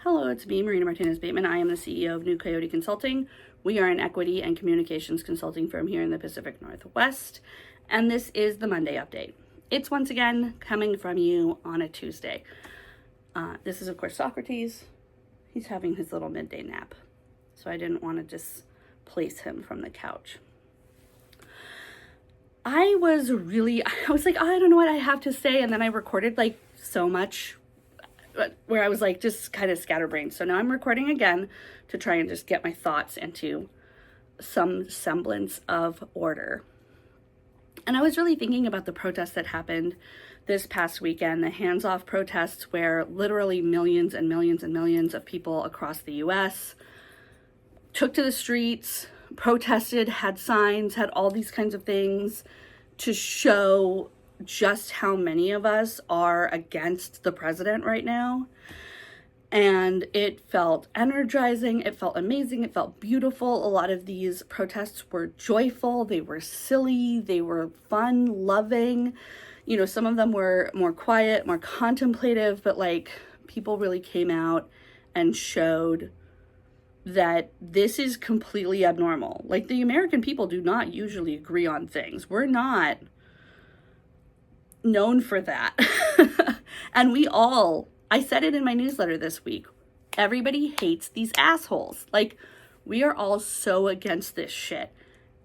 Hello, it's me, Martinez-Bateman. I am the CEO of New Coyote Consulting. We are an equity and communications consulting firm here in the Pacific Northwest, and this is the Monday update. It's once again coming from you on a Tuesday. This is, of course, Socrates. He's having his little midday nap, so I didn't want to displace him from the couch. I was like, I don't know what I have to say, and then I recorded like so much where I was like just kind of scatterbrained. So now I'm recording again to try and just get my thoughts into some semblance of order. And I was really thinking about the protests that happened this past weekend, the hands-off protests where literally millions and millions and millions of people across the US took to the streets, protested, had signs, had all these kinds of things to show just how many of us are against the president right now. And it felt energizing, it felt amazing, it felt beautiful. A lot of these protests were joyful, they were silly, they were fun, loving. You know, some of them were more quiet, more contemplative, but like people really came out and showed that this is completely abnormal. Like, the American people do not usually agree on things. We're not known for that. And I said it in my newsletter this week, everybody hates these assholes. Like, we are all so against this shit.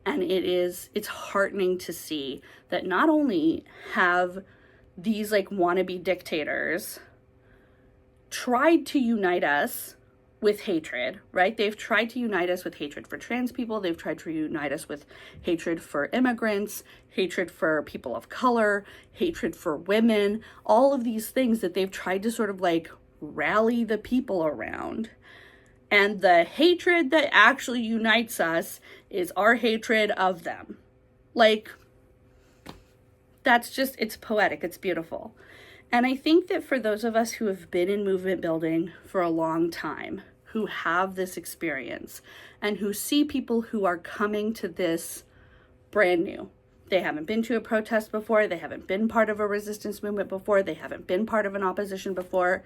And it's heartening to see that not only have these like wannabe dictators tried to unite us with hatred, right? They've tried to unite us with hatred for trans people. They've tried to unite us with hatred for immigrants, hatred for people of color, hatred for women, all of these things that they've tried to sort of like rally the people around. And the hatred that actually unites us is our hatred of them. Like, it's poetic, it's beautiful. And I think that for those of us who have been in movement building for a long time, who have this experience, and who see people who are coming to this brand new, they haven't been to a protest before, they haven't been part of a resistance movement before, they haven't been part of an opposition before,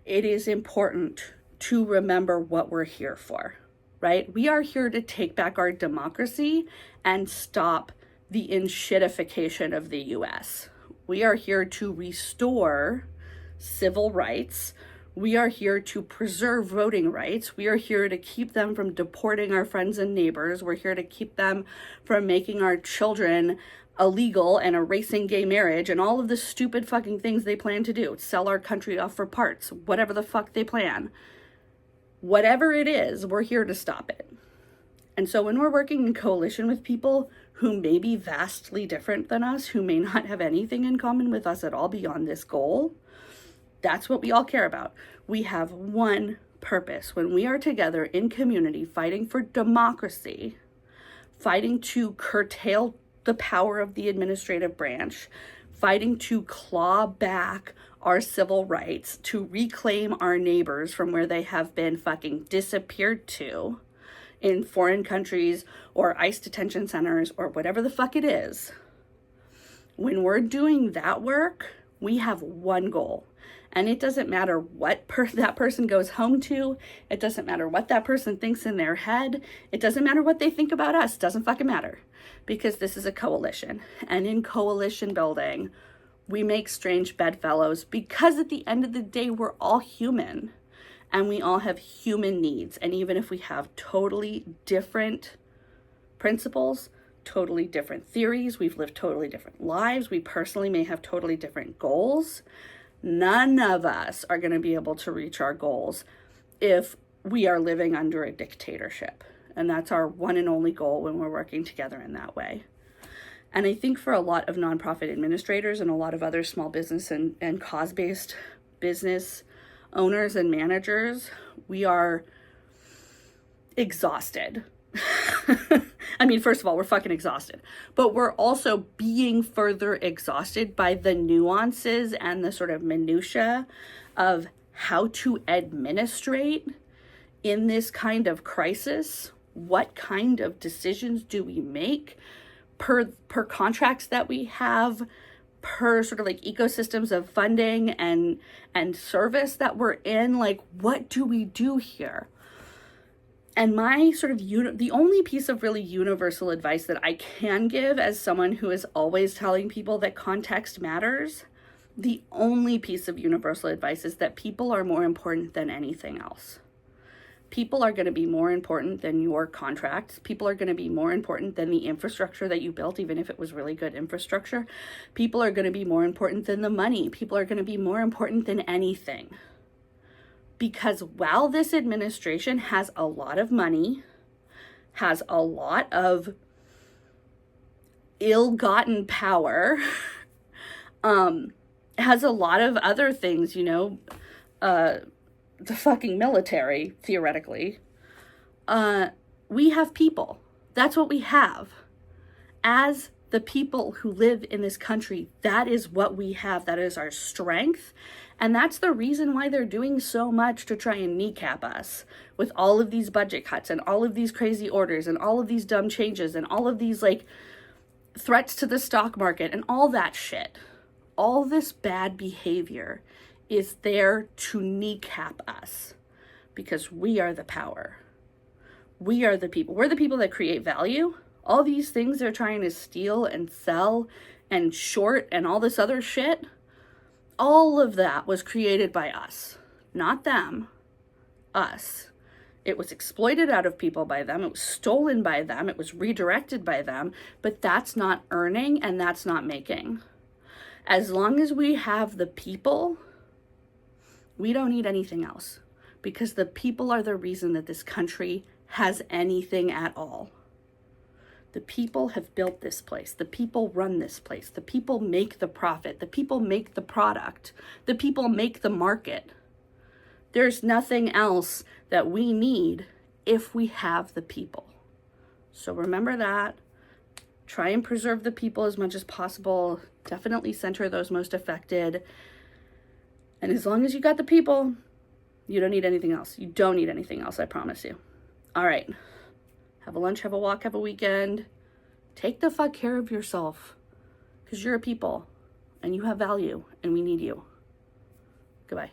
it is important to remember what we're here for, right? We are here to take back our democracy and stop the enshittification of the US. We are here to restore civil rights. We are here to preserve voting rights. We are here to keep them from deporting our friends and neighbors. We're here to keep them from making our children illegal and erasing gay marriage and all of the stupid fucking things they plan to do. Sell our country off for parts, whatever the fuck they plan. Whatever it is, we're here to stop it. And so when we're working in coalition with people who may be vastly different than us, who may not have anything in common with us at all beyond this goal, that's what we all care about. We have one purpose. When we are together in community fighting for democracy, fighting to curtail the power of the administrative branch, fighting to claw back our civil rights, to reclaim our neighbors from where they have been fucking disappeared to in foreign countries or ICE detention centers or whatever the fuck it is. When we're doing that work, we have one goal. And it doesn't matter what that person goes home to. It doesn't matter what that person thinks in their head. It doesn't matter what they think about us. It doesn't fucking matter. Because this is a coalition. And in coalition building, we make strange bedfellows because at the end of the day, we're all human. And we all have human needs. And even if we have totally different principles, totally different theories, we've lived totally different lives, we personally may have totally different goals, none of us are going to be able to reach our goals if we are living under a dictatorship. And that's our one and only goal when we're working together in that way. And I think for a lot of nonprofit administrators and a lot of other small business and cause-based business owners and managers, we are exhausted. I mean, first of all, we're fucking exhausted, but we're also being further exhausted by the nuances and the sort of minutia of how to administrate in this kind of crisis. What kind of decisions do we make per contracts that we have, per sort of like ecosystems of funding and service that we're in. Like, what do we do here? And my sort of the only piece of really universal advice that I can give as someone who is always telling people that context matters, the only piece of universal advice is that people are more important than anything else. People are going to be more important than your contracts. People are going to be more important than the infrastructure that you built, even if it was really good infrastructure. People are going to be more important than the money. People are going to be more important than anything. Because while this administration has a lot of money, has a lot of ill-gotten power, has a lot of other things, you know, the fucking military, theoretically, we have people. That's what we have. As the people who live in this country, that is what we have. That is our strength. And that's the reason why they're doing so much to try and kneecap us with all of these budget cuts and all of these crazy orders and all of these dumb changes and all of these like threats to the stock market and all that shit. All this bad behavior is there to kneecap us because we are the power. We are the people. We're the people that create value. All these things they're trying to steal and sell and short and all this other shit, all of that was created by us, not them, us. It was exploited out of people by them. It was stolen by them. It was redirected by them. But that's not earning and that's not making. As long as we have the people, we don't need anything else, because the people are the reason that this country has anything at all. The people have built this place. The people run this place. The people make the profit. The people make the product. The people make the market. There's nothing else that we need if we have the people. So remember that. Try and preserve the people as much as possible. Definitely center those most affected. And as long as you got the people, you don't need anything else. You don't need anything else, I promise you. All right. Have a lunch, have a walk, have a weekend. Take the fuck care of yourself, because you're a people and you have value and we need you. Goodbye.